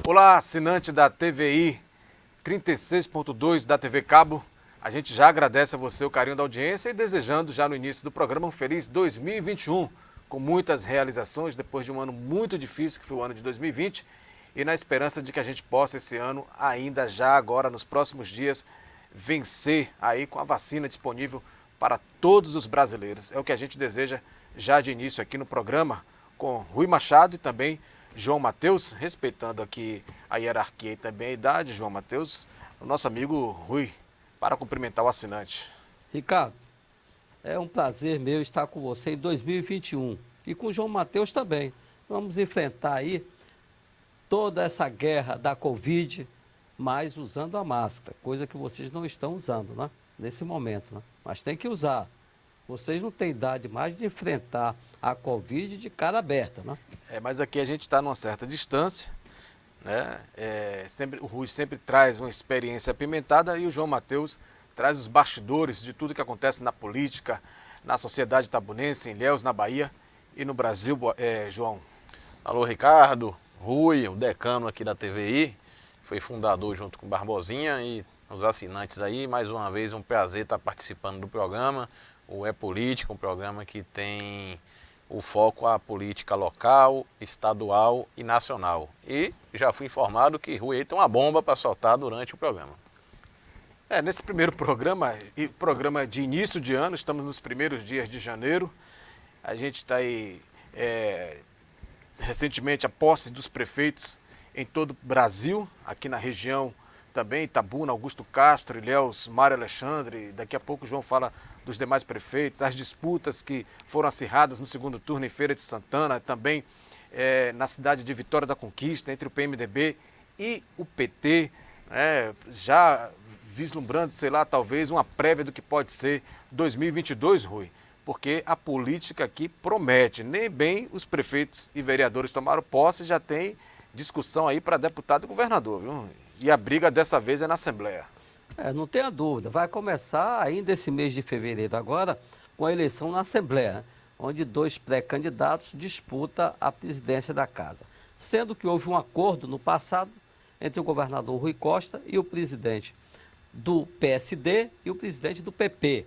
Olá, assinante da TVI 36.2 da TV Cabo. A gente já agradece a você o carinho da audiência e desejando já no início do programa um feliz 2021, com muitas realizações depois de um ano muito difícil que foi o ano de 2020 e na esperança de que a gente possa esse ano, ainda já agora nos próximos dias, vencer aí com a vacina disponível para todos os brasileiros. É o que a gente deseja já de início aqui no programa com Rui Machado e também João Matheus, respeitando aqui a hierarquia e também a idade, João Matheus, o nosso amigo Rui, para cumprimentar o assinante. Ricardo, é um prazer meu estar com você em 2021 e com o João Matheus também. Vamos enfrentar aí toda essa guerra da Covid, mas usando a máscara, coisa que vocês não estão usando, né? Nesse momento, né? Mas tem que usar. Vocês não têm idade mais de enfrentar a Covid de cara aberta, né? Mas aqui a gente está numa certa distância, né? O Rui sempre traz uma experiência apimentada e o João Matheus traz os bastidores de tudo que acontece na política, na sociedade itabunense, em Ilhéus, na Bahia e no Brasil, João. Alô, Ricardo, Rui, o decano aqui da TVI, foi fundador junto com o Barbosinha e os assinantes aí. Mais uma vez um prazer estar participando do programa. O É Política, um programa que tem o foco à política local, estadual e nacional. E já fui informado que Rui tem uma bomba para soltar durante o programa. Nesse primeiro programa, e programa de início de ano, estamos nos primeiros dias de janeiro. A gente está aí, recentemente, a posse dos prefeitos em todo o Brasil, aqui na região também, Itabuna, Augusto Castro, Ilhéus, Mário Alexandre. Daqui a pouco o João fala dos demais prefeitos, as disputas que foram acirradas no segundo turno em Feira de Santana, também na cidade de Vitória da Conquista, entre o PMDB e o PT, já vislumbrando, sei lá, talvez uma prévia do que pode ser 2022, Rui, porque a política aqui promete. Nem bem os prefeitos e vereadores tomaram posse, já tem discussão aí para deputado e governador, viu? E a briga dessa vez é na Assembleia. Não tenha dúvida, vai começar ainda esse mês de fevereiro agora com a eleição na Assembleia, né? Onde 2 pré-candidatos disputam a presidência da casa. Sendo que houve um acordo no passado entre o governador Rui Costa e o presidente do PSD e o presidente do PP,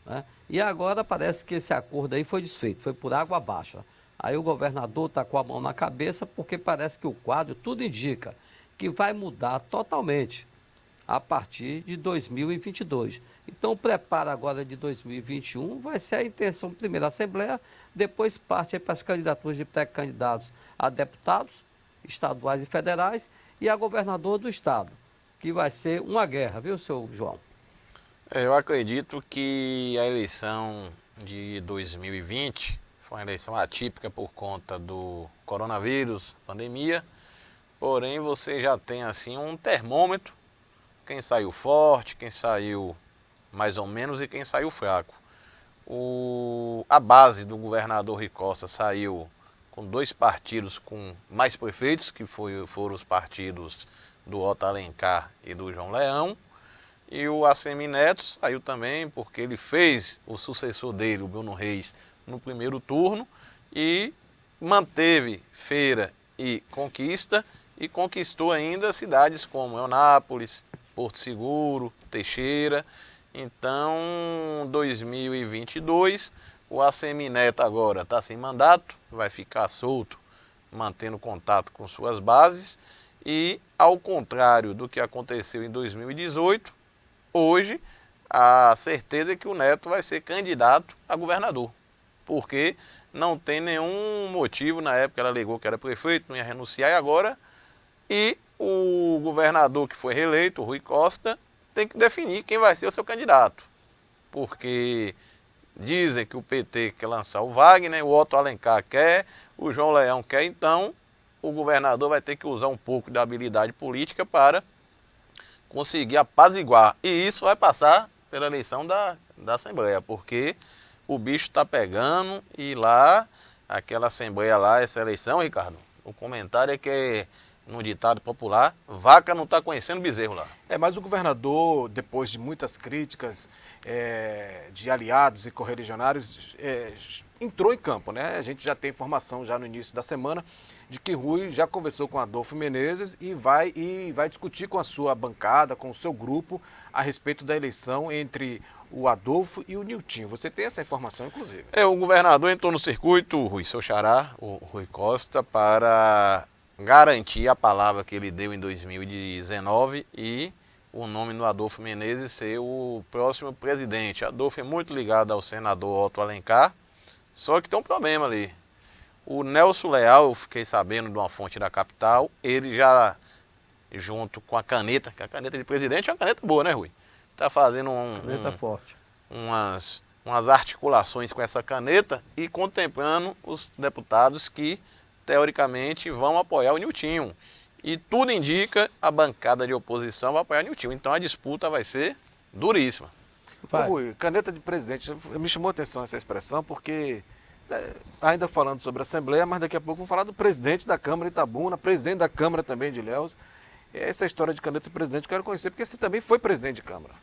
né? E agora parece que esse acordo aí foi desfeito, foi por água abaixo, né? Aí o governador está com a mão na cabeça porque parece que o quadro, tudo indica que vai mudar totalmente a partir de 2022. Então o preparo agora de 2021 vai ser a intenção, primeiro a Assembleia, depois parte para as candidaturas de pré-candidatos a deputados estaduais e federais e a governador do estado, que vai ser uma guerra, viu, seu João? Eu acredito que a eleição de 2020 foi uma eleição atípica por conta do coronavírus, pandemia, porém você já tem assim um termômetro, quem saiu forte, quem saiu mais ou menos e quem saiu fraco. A base do governador Rui Costa saiu com 2 partidos com mais prefeitos, que foram os partidos do Otto Alencar e do João Leão. E o Assemineto saiu também porque ele fez o sucessor dele, o Bruno Reis, no primeiro turno e manteve Feira e Conquista e conquistou ainda cidades como Eunápolis, Porto Seguro, Teixeira. Então, 2022, o Assemineto agora está sem mandato, vai ficar solto, mantendo contato com suas bases. E, ao contrário do que aconteceu em 2018, hoje a certeza é que o Neto vai ser candidato a governador, porque não tem nenhum motivo. Na época ela alegou que era prefeito, não ia renunciar, e agora o governador que foi reeleito, o Rui Costa, tem que definir quem vai ser o seu candidato, porque dizem que o PT quer lançar o Wagner, o Otto Alencar quer, o João Leão quer. Então o governador vai ter que usar um pouco da habilidade política para conseguir apaziguar, e isso vai passar pela eleição da Assembleia, porque o bicho está pegando. E lá, aquela Assembleia lá, essa eleição, Ricardo, o comentário é que, no ditado popular, vaca não está conhecendo bezerro lá. Mas o governador, depois de muitas críticas de aliados e correligionários, entrou em campo, né? A gente já tem informação já no início da semana de que Rui já conversou com Adolfo Menezes e vai discutir com a sua bancada, com o seu grupo, a respeito da eleição entre o Adolfo e o Niltinho. Você tem essa informação, inclusive? O governador entrou no circuito, Rui, seu xará, o Rui Costa, para garantir a palavra que ele deu em 2019 e o nome do Adolfo Menezes ser o próximo presidente. Adolfo é muito ligado ao senador Otto Alencar, só que tem um problema ali. O Nelson Leal, eu fiquei sabendo de uma fonte da capital, ele já, junto com a caneta, que a caneta de presidente é uma caneta boa, né, Rui? Está fazendo Caneta forte. umas articulações com essa caneta e contemplando os deputados que, teoricamente, vão apoiar o Niltinho. E tudo indica a bancada de oposição vai apoiar o Niltinho. Então a disputa vai ser duríssima. Rui, caneta de presidente, me chamou a atenção essa expressão, porque ainda falando sobre a Assembleia, mas daqui a pouco vamos falar do presidente da Câmara de Itabuna, presidente da Câmara também de Ilhéus. Essa história de caneta de presidente eu quero conhecer, porque você também foi presidente de Câmara.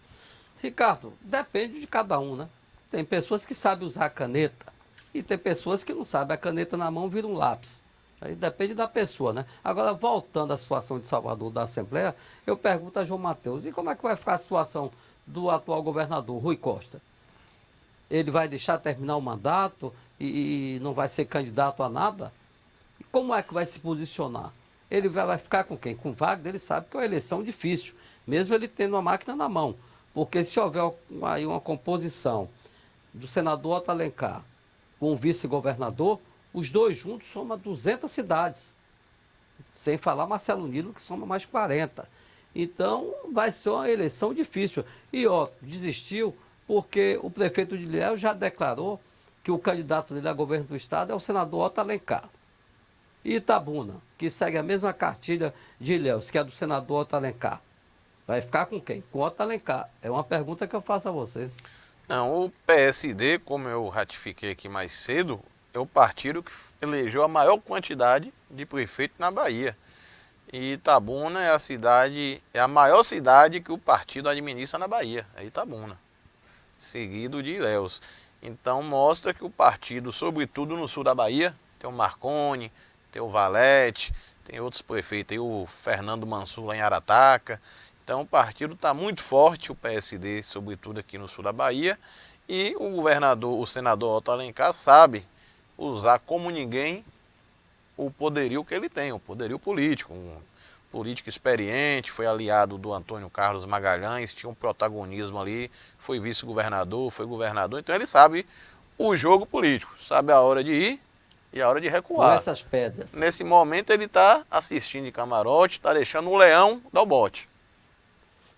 Ricardo, depende de cada um, né? Tem pessoas que sabem usar a caneta e tem pessoas que não sabem. A caneta na mão vira um lápis. Aí depende da pessoa, né? Agora, voltando à situação de Salvador da Assembleia, eu pergunto a João Mateus, e como é que vai ficar a situação do atual governador, Rui Costa? Ele vai deixar terminar o mandato e não vai ser candidato a nada? E como é que vai se posicionar? Ele vai ficar com quem? Com Wagner? Ele sabe que é uma eleição difícil, mesmo ele tendo uma máquina na mão. Porque se houver aí uma composição do senador Otto Alencar com o vice-governador, os dois juntos somam 200 cidades. Sem falar Marcelo Nilo, que soma mais 40. Então, vai ser uma eleição difícil. E, desistiu porque o prefeito de Ilhéus já declarou que o candidato dele a governo do estado é o senador Otto Alencar. E Itabuna, que segue a mesma cartilha de Ilhéus, que é do senador Otto Alencar, vai ficar com quem? Com Otto Alencar. É uma pergunta que eu faço a você. Não, o PSD, como eu ratifiquei aqui mais cedo, é o partido que elegeu a maior quantidade de prefeitos na Bahia. E Itabuna é a maior cidade que o partido administra na Bahia, é Itabuna, seguido de Ilhéus. Então mostra que o partido, sobretudo no sul da Bahia, tem o Marconi, tem o Valete, tem outros prefeitos aí, o Fernando Mansur lá em Arataca. Então o partido está muito forte, o PSD, sobretudo aqui no sul da Bahia, e o governador, o senador Otto Alencar, sabe usar como ninguém o poderio que ele tem, o poderio político. Um político experiente, foi aliado do Antônio Carlos Magalhães, tinha um protagonismo ali, foi vice-governador, foi governador, então ele sabe o jogo político, sabe a hora de ir e a hora de recuar. Com essas pedras. Nesse momento ele está assistindo de camarote, está deixando o leão dar o bote.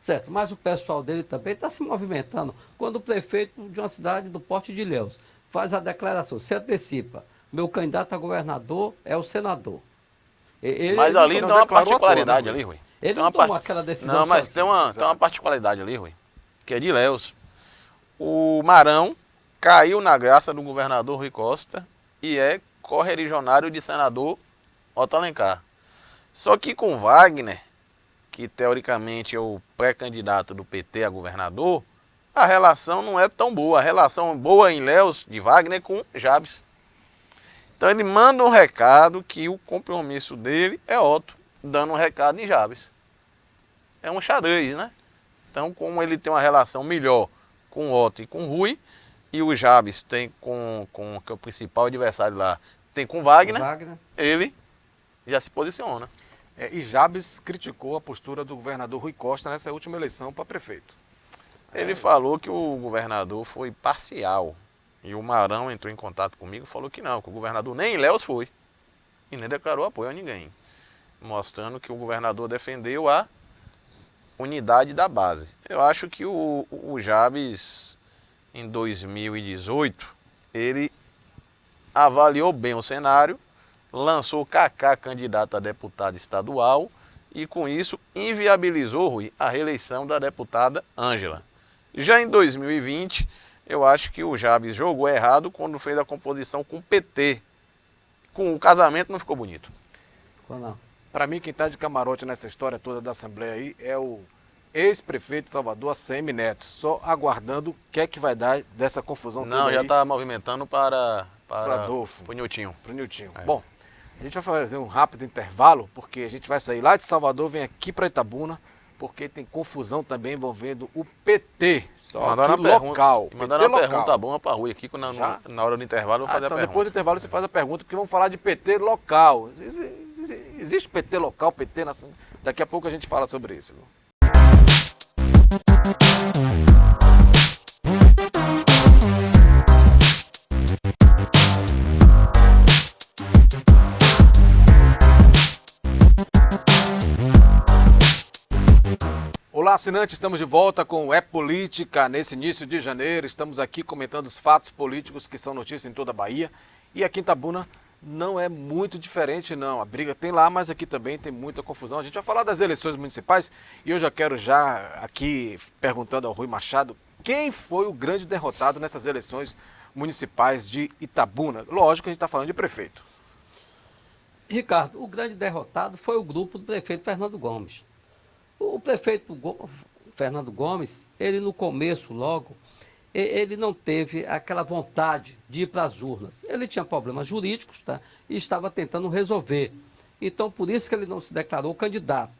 Certo, mas o pessoal dele também está se movimentando. Quando o prefeito de uma cidade do porte de Ilhéus faz a declaração, se antecipa, meu candidato a governador é o senador. Mas ali tem uma particularidade ali, Rui. Ele não tomou aquela decisão. Não, mas tem uma particularidade ali, Rui, que é de Ilhéus. O Marão caiu na graça do governador Rui Costa e é correligionário de senador Otto Alencar. Só que com Wagner, que teoricamente é o pré-candidato do PT a governador, a relação não é tão boa. A relação boa em Ilhéus de Wagner é com Jabes. Então ele manda um recado que o compromisso dele é Otto, dando um recado em Jabes. É um xadrez, né? Então, como ele tem uma relação melhor com Otto e com Rui, e o Jabes tem que é o principal adversário lá, tem com Wagner, ele já se posiciona. E Jabes criticou a postura do governador Rui Costa nessa última eleição para prefeito. Ele falou que o governador foi parcial. E o Marão entrou em contato comigo e falou que não, que o governador nem em Ilhéus foi. E nem declarou apoio a ninguém. Mostrando que o governador defendeu a unidade da base. Eu acho que o Jabes, em 2018, ele avaliou bem o cenário, lançou Cacá candidato a deputado estadual e com isso inviabilizou, Rui, a reeleição da deputada Ângela. Já em 2020, eu acho que o Jabes jogou errado quando fez a composição com o PT. Com o casamento não ficou bonito. Ficou não. Para mim, quem está de camarote nessa história toda da Assembleia aí é o ex-prefeito de Salvador, ACM Neto, só aguardando o que é que vai dar dessa confusão toda. Não, já está movimentando para Adolfo. Para o Niltinho. Para o Niltinho. É. Bom, A gente vai fazer um rápido intervalo, porque a gente vai sair lá de Salvador, vem aqui para Itabuna, porque tem confusão também envolvendo o PT, só que local. Mandaram uma pergunta boa para Rui aqui, na hora do intervalo eu vou fazer a pergunta. Depois do intervalo você faz a pergunta, porque vamos falar de PT local. Existe PT local, PT nacional? Daqui a pouco a gente fala sobre isso. Olá, assinantes, estamos de volta com o É Política nesse início de janeiro. Estamos aqui comentando os fatos políticos que são notícia em toda a Bahia. E aqui em Itabuna não é muito diferente, não. A briga tem lá, mas aqui também tem muita confusão. A gente vai falar das eleições municipais e eu já quero aqui perguntando ao Rui Machado quem foi o grande derrotado nessas eleições municipais de Itabuna. Lógico que a gente está falando de prefeito. Ricardo, o grande derrotado foi o grupo do prefeito Fernando Gomes. O prefeito Fernando Gomes, ele no começo logo, ele não teve aquela vontade de ir para as urnas. Ele tinha problemas jurídicos, tá? E estava tentando resolver. Então, por isso que ele não se declarou candidato.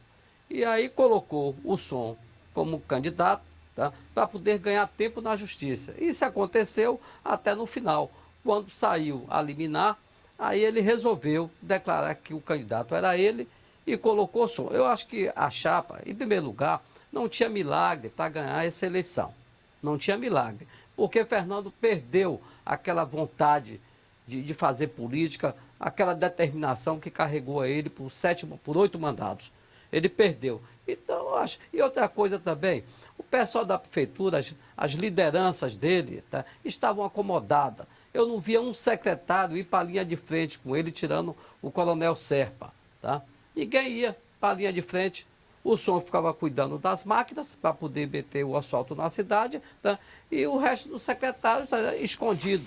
E aí colocou o Som como candidato, tá? Para poder ganhar tempo na justiça. Isso aconteceu até no final. Quando saiu a liminar, aí ele resolveu declarar que o candidato era ele e colocou o Som. Eu acho que a chapa, em primeiro lugar, não tinha milagre para ganhar essa eleição. Não tinha milagre. Porque Fernando perdeu aquela vontade de fazer política, aquela determinação que carregou a ele por 8 mandatos. Ele perdeu. Então, eu acho. E outra coisa também, o pessoal da prefeitura, as lideranças dele, tá, estavam acomodadas. Eu não via um secretário ir para a linha de frente com ele, tirando o coronel Serpa. Tá? Ninguém ia para a linha de frente. O Som ficava cuidando das máquinas para poder meter o asfalto na cidade, tá? E o resto dos secretários tá escondido.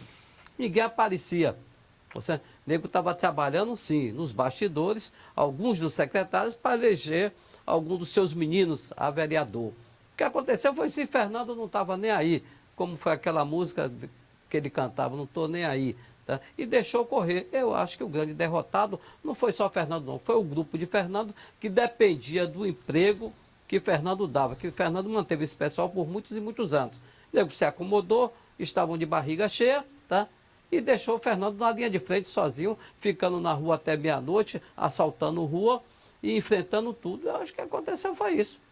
Ninguém aparecia. O nego estava trabalhando, sim, nos bastidores, alguns dos secretários, para eleger algum dos seus meninos a vereador. O que aconteceu foi que Fernando não estava nem aí, como foi aquela música que ele cantava, não estou nem aí. Tá? E deixou correr. Eu acho que o grande derrotado não foi só Fernando, não. Foi o grupo de Fernando que dependia do emprego que Fernando dava, que Fernando manteve esse pessoal por muitos e muitos anos. O nego se acomodou, estavam de barriga cheia, tá? E deixou o Fernando na linha de frente sozinho, ficando na rua até meia-noite, assaltando rua e enfrentando tudo. Eu acho que aconteceu foi isso.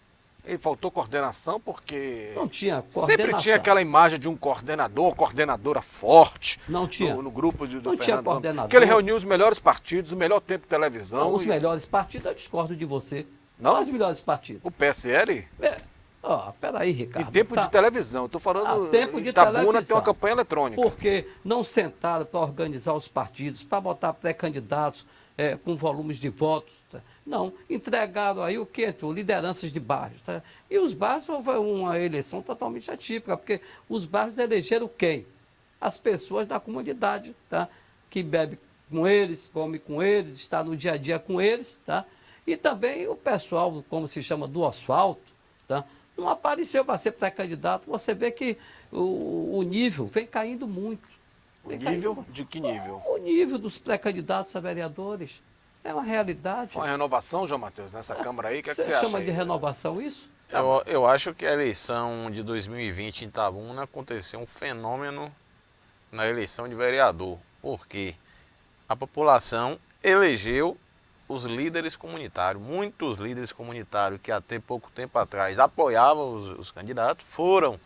E faltou coordenação porque não tinha coordenação. Sempre tinha aquela imagem de um coordenador, coordenadora forte. Não tinha. No grupo do não Fernando tinha Gomes. coordenador. Porque ele reuniu os melhores partidos, o melhor tempo de televisão. Não, os melhores partidos, eu discordo de você. Não? Os melhores partidos. O PSL? Peraí, Ricardo. Em tempo de televisão. Estou falando tempo de Itabuna televisão. tem uma campanha eletrônica. Porque não sentaram para organizar os partidos, para botar pré-candidatos com volumes de votos. Tá? Não, entregaram aí o que entrou? Lideranças de bairros. Tá? E os bairros foi uma eleição totalmente atípica, porque os bairros elegeram quem? As pessoas da comunidade, tá? Que bebe com eles, come com eles, está no dia a dia com eles, tá? E também o pessoal, como se chama, do asfalto, tá? Não apareceu para ser pré-candidato. Você vê que o nível vem caindo muito. O nível? De que nível? O nível dos pré-candidatos a vereadores. É uma realidade. Uma renovação, João Matheus, nessa Câmara aí, o que é que você acha? Você chama aí? de renovação isso? Eu acho que a eleição de 2020 em Itabuna aconteceu um fenômeno na eleição de vereador. Porque a população elegeu os líderes comunitários. Muitos líderes comunitários que até pouco tempo atrás apoiavam os candidatos, foram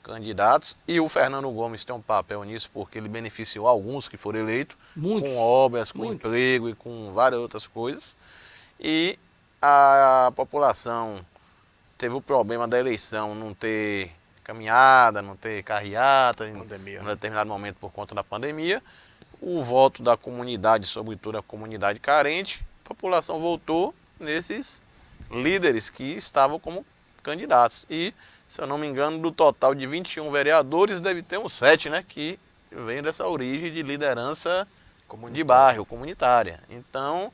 candidatos, e o Fernando Gomes tem um papel nisso porque ele beneficiou alguns que foram eleitos, com obras, com emprego e com várias outras coisas. E a população teve o problema da eleição não ter caminhada, não ter carreata em um determinado momento por conta da pandemia. O voto da comunidade, sobretudo a comunidade carente, a população votou nesses líderes que estavam como candidatos. E, se eu não me engano, do total de 21 vereadores, deve ter uns 7, né, que vêm dessa origem de liderança de bairro, comunitária. Então,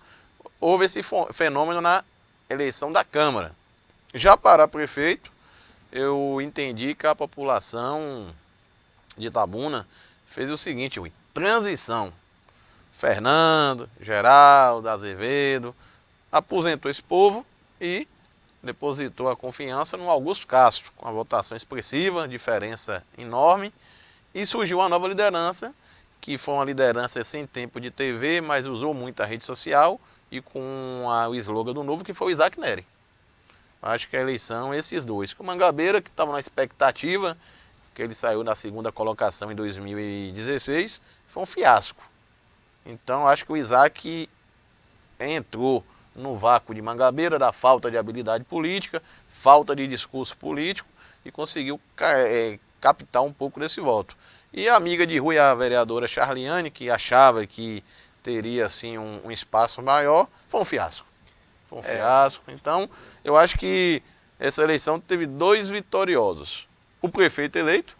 houve esse fenômeno na eleição da Câmara. Já para prefeito, eu entendi que a população de Itabuna fez o seguinte, transição. Fernando, Geraldo, Azevedo, aposentou esse povo e depositou a confiança no Augusto Castro, com a votação expressiva, diferença enorme, e surgiu uma nova liderança, que foi uma liderança sem tempo de TV, mas usou muito a rede social e com o slogan do Novo, que foi o Isaac Neri. Acho que a eleição, esses dois. O Mangabeira, que estava na expectativa, que ele saiu na segunda colocação em 2016, foi um fiasco. Então acho que o Isaac entrou no vácuo de Mangabeira, da falta de habilidade política, falta de discurso político, e conseguiu captar um pouco desse voto. E a amiga de Rui, a vereadora Charliane, que achava que teria assim um espaço maior, foi um fiasco. Foi um fiasco. Então, eu acho que essa eleição teve dois vitoriosos. O prefeito eleito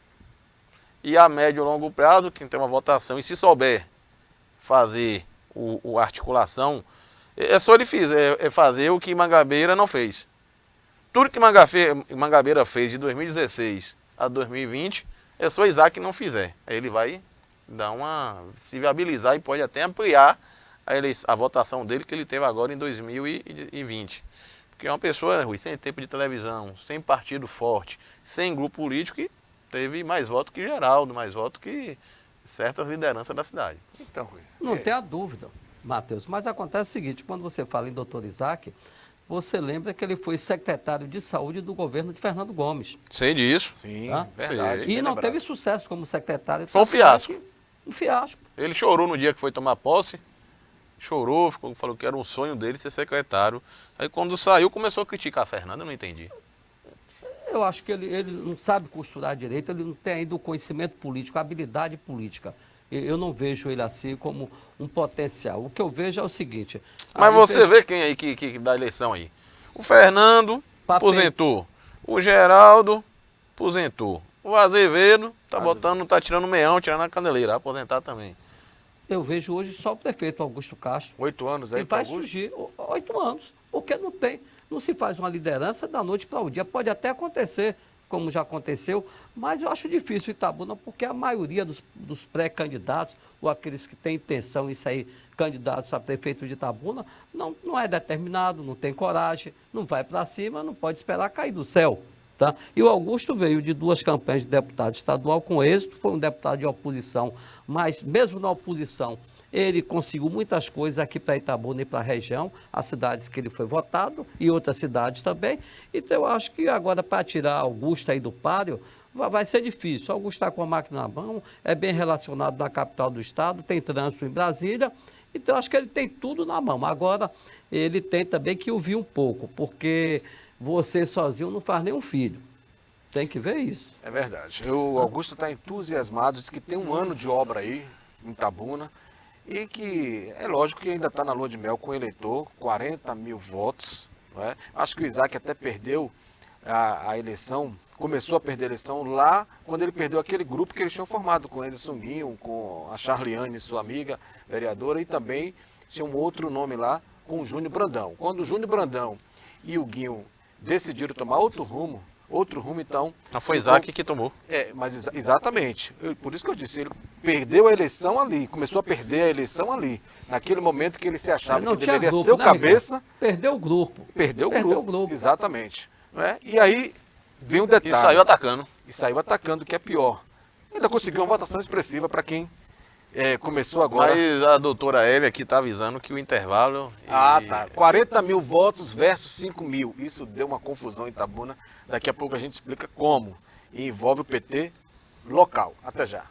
e a médio e longo prazo, quem tem uma votação, e se souber fazer a articulação, é só ele fazer o que Mangabeira não fez. Tudo que Mangabeira fez de 2016 a 2020, é só Isaac não fizer. Aí ele vai se viabilizar e pode até ampliar a votação dele que ele teve agora em 2020. Porque é uma pessoa, Rui, sem tempo de televisão, sem partido forte, sem grupo político, que teve mais voto que Geraldo, mais voto que certas lideranças da cidade. Então, Rui. Não tem a dúvida, Matheus. Mas acontece o seguinte, quando você fala em doutor Isaac, você lembra que ele foi secretário de saúde do governo de Fernando Gomes. Sei disso. Sim, Tá? verdade. E bem não lembrado. teve sucesso como secretário. Foi um fiasco. Um fiasco. Ele chorou no dia que foi tomar posse. Chorou, falou que era um sonho dele ser secretário. Aí quando saiu, começou a criticar a Fernanda, eu não entendi. Eu acho que ele não sabe costurar direito, ele não tem ainda o conhecimento político, a habilidade política. Eu não vejo ele assim como um potencial. O que eu vejo é o seguinte... Mas você vê quem aí que dá eleição aí? O Fernando aposentou. O Geraldo aposentou. O Azevedo tá tirando o meião, tirando a caneleira, aposentar também. Eu vejo hoje só o prefeito Augusto Castro. 8 anos aí E para vai Augusto? surgir 8 anos, porque não se faz uma liderança da noite para o dia. Pode até acontecer, como já aconteceu, mas eu acho difícil Itabuna, porque a maioria dos pré-candidatos, ou aqueles que têm intenção em sair candidatos a prefeito de Itabuna, não é determinado, não tem coragem, não vai para cima, não pode esperar cair do céu. Tá? E o Augusto veio de 2 campanhas de deputado estadual com êxito, foi um deputado de oposição, mas mesmo na oposição, ele conseguiu muitas coisas aqui para Itabuna e para a região, as cidades que ele foi votado e outras cidades também. Então eu acho que agora para tirar Augusto aí do páreo, vai ser difícil. Augusto está com a máquina na mão, é bem relacionado na capital do estado, tem trânsito em Brasília, então eu acho que ele tem tudo na mão. Agora ele tem também que ouvir um pouco, porque você sozinho não faz nenhum filho. Tem que ver isso. É verdade. O Augusto está entusiasmado, diz que tem um ano de obra aí em Itabuna e que é lógico que ainda está na lua de mel com o eleitor, 40 mil votos. Né? Acho que o Isaac até perdeu a eleição, começou a perder a eleição lá quando ele perdeu aquele grupo que eles tinham formado com o Anderson Guinho, com a Charliane, sua amiga vereadora, e também tinha um outro nome lá com o Júnior Brandão. Quando o Júnior Brandão e o Guinho decidiram tomar outro rumo, então... Não foi Isaac que tomou. Mas exatamente. Por isso que eu disse, ele perdeu a eleição ali, começou a perder a eleição ali. Naquele momento que ele se achava que deveria grupo, ser o né, cabeça. Miguel? Perdeu o grupo. Perdeu o grupo. Exatamente. Né? E aí vem um detalhe. E saiu atacando. E saiu atacando, que é pior. Ainda conseguiu uma votação expressiva para quem começou agora. Mas a doutora Hélio aqui está avisando que o intervalo... Tá. 40 mil votos versus 5 mil. Isso deu uma confusão em Itabuna. Daqui a pouco a gente explica como. E envolve o PT local. Até já.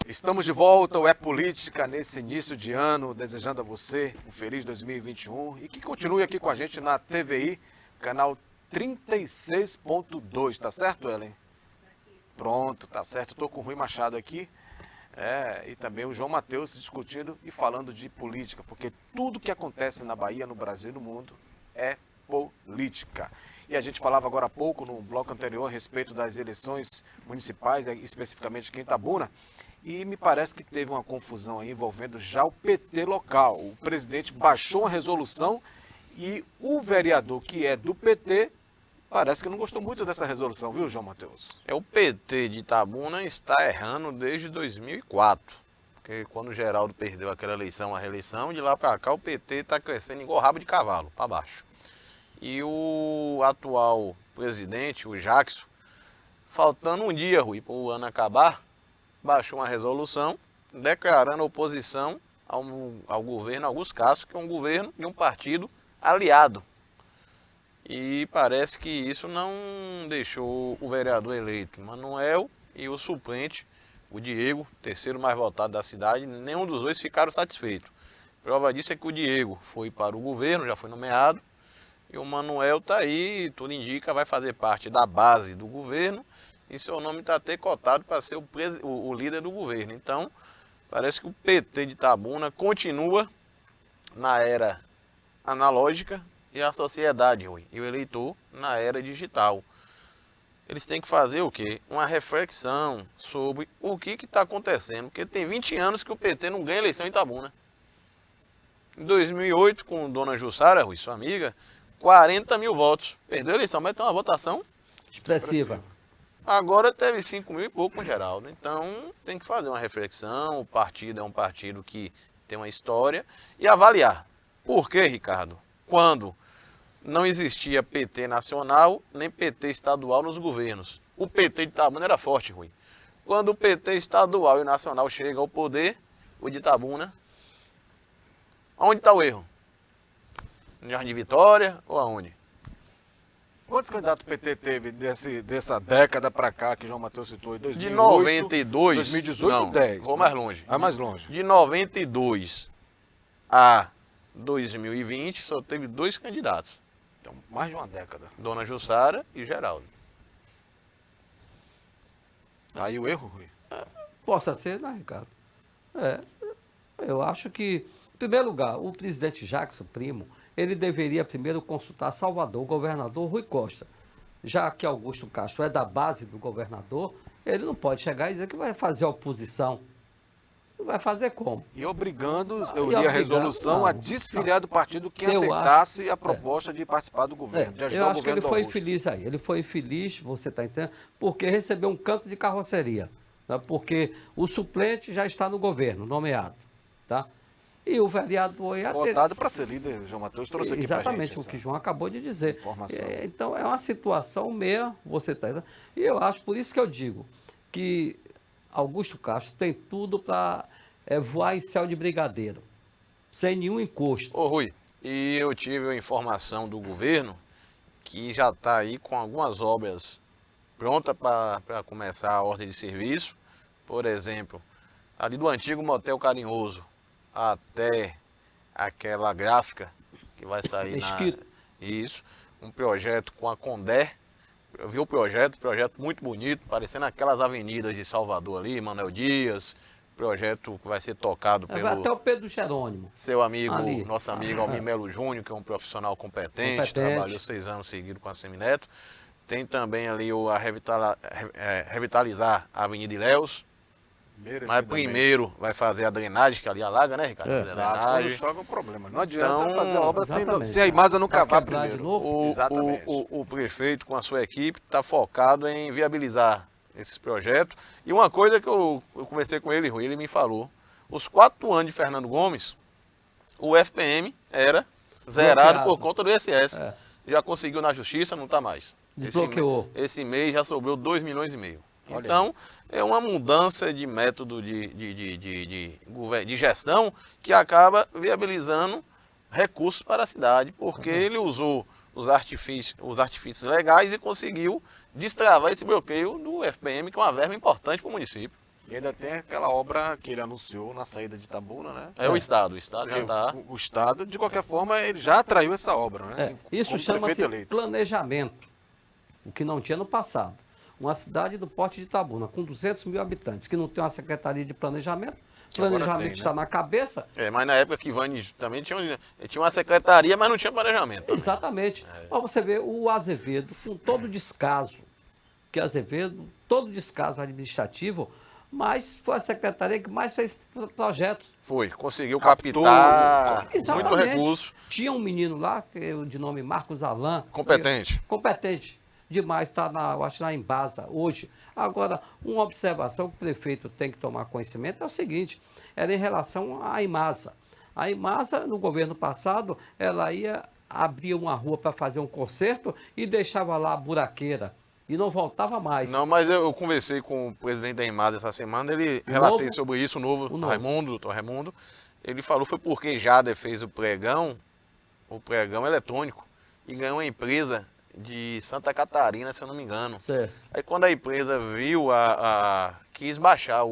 Estamos de volta, o É Política, nesse início de ano, desejando a você um feliz 2021 e que continue aqui com a gente na TVI, canal 36.2, tá certo, Ellen? Pronto, tá certo, estou com o Rui Machado aqui e também o João Matheus discutindo e falando de política, porque tudo que acontece na Bahia, no Brasil e no mundo é política. E a gente falava agora há pouco, no bloco anterior, a respeito das eleições municipais, especificamente aqui em Itabuna. e me parece que teve uma confusão aí envolvendo já o PT local. O presidente baixou uma resolução e o vereador que é do PT parece que não gostou muito dessa resolução, viu, João Mateus? O PT de Itabuna está errando desde 2004. Porque quando o Geraldo perdeu aquela eleição, a reeleição, de lá para cá o PT está crescendo igual rabo de cavalo, para baixo. E o atual presidente, o Jackson, faltando um dia, Rui, para o ano acabar, baixou uma resolução declarando oposição ao governo Augusto Castro, que é um governo de um partido aliado. E parece que isso não deixou o vereador eleito Manuel e o suplente, o Diego, terceiro mais votado da cidade, nenhum dos dois ficaram satisfeitos. Prova disso é que o Diego foi para o governo, já foi nomeado, e o Manuel está aí, tudo indica, vai fazer parte da base do governo, e seu nome está até cotado para ser o líder do governo. Então, parece que o PT de Itabuna continua na era analógica e a sociedade, Rui, e o eleitor na era digital. Eles têm que fazer o quê? Uma reflexão sobre o que está acontecendo, porque tem 20 anos que o PT não ganha eleição em Itabuna. Em 2008, com Dona Jussara, Rui, sua amiga, 40 mil votos. Perdeu a eleição, mas tem uma votação Expressiva. Agora teve 5 mil e pouco com o Geraldo. Então tem que fazer uma reflexão. O partido é um partido que tem uma história. E avaliar. Por quê, Ricardo? Quando não existia PT nacional, nem PT estadual nos governos. O PT de Itabuna era forte, Rui. Quando o PT estadual e nacional chega ao poder, o de Itabuna, onde está o erro? No Jardim Vitória ou aonde? Quantos candidatos o PT teve dessa década para cá que João Mateus citou? Em 2008, De 92... 2018, não, 10. vou mais longe. Vai mais longe. De 92 a 2020, só teve 2 candidatos. Então, mais de uma década. Dona Jussara e Geraldo. Aí o erro, Rui? Possa ser, né, Ricardo? Eu acho que, em primeiro lugar, o presidente Jackson Primo, ele deveria primeiro consultar Salvador, o governador Rui Costa. Já que Augusto Castro é da base do governador, ele não pode chegar e dizer que vai fazer oposição. Vai fazer como? E obrigando, E eu li a resolução, não, a desfiliar do partido quem eu aceitasse a proposta de participar do governo, de eu ajudar o acho que ele governo do foi Augusto. infeliz aí. Ele foi infeliz, você está entendendo, porque recebeu um canto de carroceria. Né? Porque o suplente já está no governo, nomeado. Tá? E o vereador... Votado para ser líder, João Mateus trouxe aqui para a gente. Exatamente, o que João acabou de dizer. Informação. Então, é uma situação meia, você está entendendo? E eu acho, por isso que eu digo, que Augusto Castro tem tudo para voar em céu de brigadeiro, sem nenhum encosto. Ô Rui, e eu tive a informação do governo que já está aí com algumas obras prontas para começar a ordem de serviço. Por exemplo, ali do antigo Motel Carinhoso até aquela gráfica que vai sair Mesquita. Isso, um projeto com a Condé. Eu vi o projeto muito bonito, parecendo aquelas avenidas de Salvador ali, Manuel Dias, projeto que vai ser tocado Vai pelo até o Pedro Jerônimo. seu amigo, Ali. nosso amigo Almir Melo Júnior, que é um profissional competente, trabalhou 6 anos seguidos com a Semineto. Tem também ali revitalizar a Avenida Ilhéus. Mas primeiro vai fazer a drenagem, que ali alaga, né, Ricardo? Exato, quando chove é um problema. Não adianta Então, fazer a obra exatamente. sem a Imasa não Pra cavar quebrar de primeiro. novo? Exatamente. O prefeito, com a sua equipe, está focado em viabilizar esses projetos. E uma coisa que eu conversei com ele, Rui, ele me falou, os 4 anos de Fernando Gomes, o FPM era zerado por conta do ISS. Já conseguiu na justiça, não está mais. Desbloqueou. Esse mês já sobrou 2,5 milhões. Olha Então, é uma mudança de método de gestão que acaba viabilizando recursos para a cidade, porque ele usou os artifícios legais e conseguiu destravar esse bloqueio do FPM, que é uma verba importante para o município. E ainda tem aquela obra que ele anunciou na saída de Itabuna, né? O Estado já Porque está... o Estado, de qualquer forma, ele já atraiu essa obra, né? Isso Como chama-se prefeito eleito. planejamento, o que não tinha no passado. Uma cidade do porte de Itabuna, com 200 mil habitantes, que não tem uma secretaria de planejamento, planejamento está na cabeça. Mas na época que Ivani também tinha uma secretaria, mas não tinha planejamento também. Exatamente. Mas você vê o Azevedo, com todo descaso, que Azevedo, todo descaso administrativo, mas foi a secretaria que mais fez projetos. Foi, conseguiu Captou, captar muito Exatamente. recurso. Tinha um menino lá, de nome Marcos Alan. Competente. Competente demais, está eu acho, na Embasa hoje. Agora, uma observação que o prefeito tem que tomar conhecimento é o seguinte, era em relação à Imasa. A Imasa, no governo passado, ela ia abrir uma rua para fazer um concerto e deixava lá a buraqueira. E não voltava mais. Não, mas eu conversei com o presidente da Imasa essa semana, ele relatei sobre isso, o novo Raimundo, doutor Raimundo. Ele falou foi porque Jader fez o pregão eletrônico, e ganhou uma empresa de Santa Catarina, se eu não me engano. Certo. Aí quando a empresa viu, quis baixar,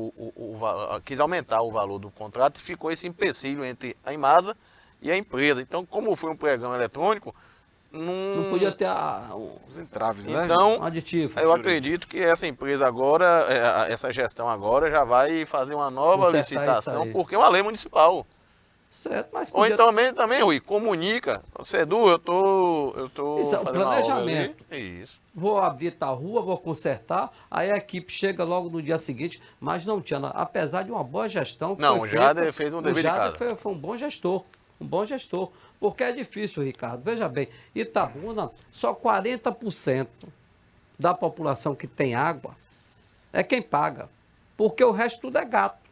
quis aumentar o valor do contrato, e ficou esse empecilho entre a Imasa e a empresa. Então, como foi um pregão eletrônico, não podia ter os entraves, né? Então, um aditivo. eu acredito que essa empresa agora, essa gestão agora, já vai fazer uma nova Consertar licitação, porque é uma lei municipal. Certo, mas Ou podia... então também, Rui, comunica. Sedu, eu tô Isso, o fazendo uma obra ali. planejamento. Isso. Vou abrir tal rua, vou consertar, aí a equipe chega logo no dia seguinte, mas não tinha, apesar de uma boa gestão. Não, o Jader fez um dever de casa. Foi um bom gestor, porque é difícil, Ricardo. Veja bem, Itabuna, só 40% da população que tem água é quem paga, porque o resto tudo é gato.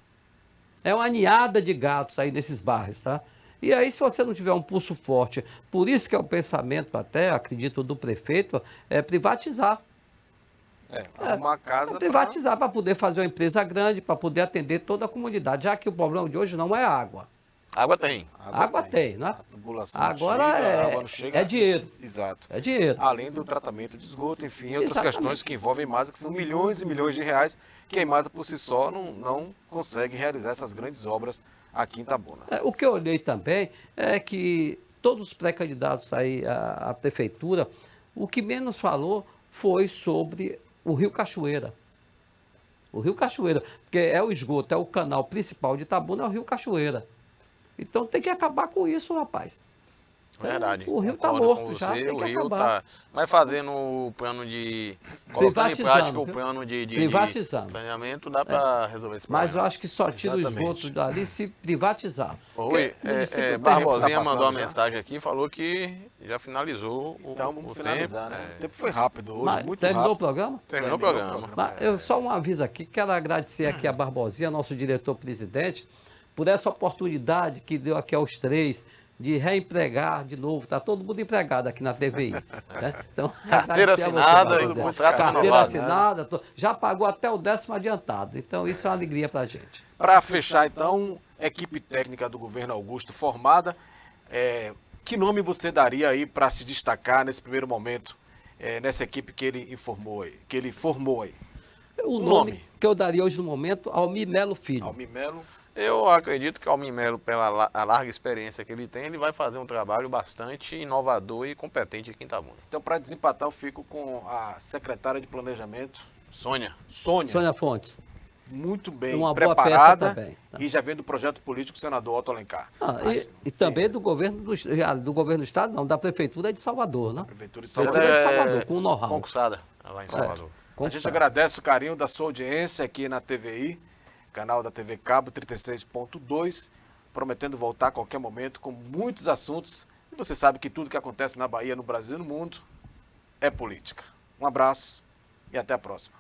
É uma ninhada de gatos aí nesses bairros, tá? E aí, se você não tiver um pulso forte, por isso que é o pensamento até, acredito, do prefeito, é privatizar. Uma casa Privatizar para poder fazer uma empresa grande, para poder atender toda a comunidade, já que o problema de hoje não é água. Água tem. Água tem, né? A tubulação Agora antiga, a é, água não chega. é dinheiro. Exato. É dinheiro. Além do tratamento de esgoto, enfim, outras Exatamente. questões que envolvem a Imasa, que são milhões e milhões de reais, que a Imasa por si só não consegue realizar essas grandes obras aqui em Itabuna. O que eu olhei também é que todos os pré-candidatos aí à prefeitura, o que menos falou foi sobre o Rio Cachoeira. O Rio Cachoeira, porque é o esgoto, é o canal principal de Itabuna, é o Rio Cachoeira. Então tem que acabar com isso, rapaz. Verdade. O rio está Concordo morto com já, você, tem o que rio acabar. tá. Mas fazendo o plano de. Colocando em Privatizando, prática o viu? plano de Privatizando. saneamento, dá para resolver esse problema. Mas eu acho que só tira Exatamente. o esgoto dali se privatizar. Oi, Porque o município tem Barbosinha recurso. mandou uma Já? mensagem aqui, falou que já finalizou Então vamos o finalizar, tempo. né? O tempo foi rápido hoje, Mas muito terminou o rápido. programa? Terminou o programa. Mas eu só um aviso aqui, quero agradecer aqui a Barbosinha, nosso diretor-presidente, por essa oportunidade que deu aqui aos três de reempregar de novo. Está todo mundo empregado aqui na TVI. Né? Então, Carteira agradecer a você, assinada e Barbosinha. contrato Carteira renovado. assinada, já pagou até o 10º adiantado. Então, isso é uma alegria para a gente. Para fechar, então, equipe técnica do governo Augusto formada, que nome você daria aí para se destacar nesse primeiro momento, nessa equipe que ele formou aí? O nome. nome que eu daria hoje no momento, Almir Melo Filho. Almir Melo. Eu acredito que o Almir Melo, pela a larga experiência que ele tem, ele vai fazer um trabalho bastante inovador e competente aqui em Itabuna. Então, para desempatar, eu fico com a secretária de Planejamento, Sônia. Sônia, Fontes. muito bem Uma boa preparada peça também, tá? e já vem do projeto político senador Otto Alencar. E também do governo do Estado, não, da Prefeitura de Salvador, né? Prefeitura de Prefeitura Salvador. de Salvador, com know-how. Concursada lá em Salvador. A gente agradece o carinho da sua audiência aqui na TVI, canal da TV Cabo 36.2, prometendo voltar a qualquer momento com muitos assuntos. E você sabe que tudo que acontece na Bahia, no Brasil e no mundo é política. Um abraço e até a próxima.